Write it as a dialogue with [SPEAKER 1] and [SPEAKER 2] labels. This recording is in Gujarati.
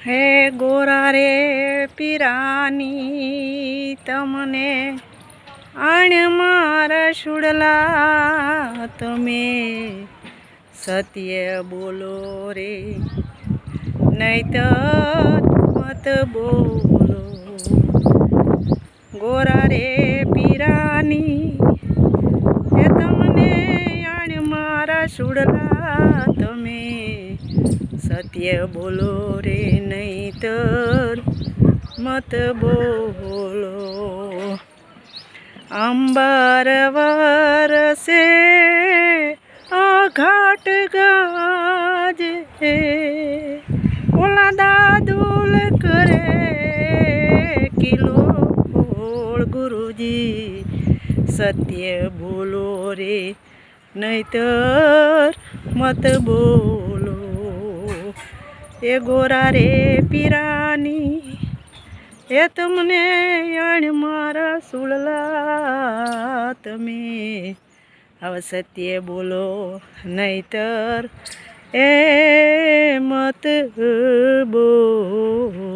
[SPEAKER 1] હે ગોરા રે પીરાની તમને આણ મારા સુડલા તમે સત્ય બોલો રે નહીતર મત બોલો. ગોરા રે પીરાની એ તમને આણ મારા સુડલા તમે સત્ય બોલો રે નહીતર મત બોલો. અંબર વરસે ઘાટ ગાજે ઓલા દાદુલ કરે કિલોળ ગુરુજી સત્ય બોલો રે નહીતર મત બોલો. એ ગોરા રે પીરાની એ તમને આણ મારા સુડલા તમે હવે સત્ય બોલો નહીતર એ મત બોલો.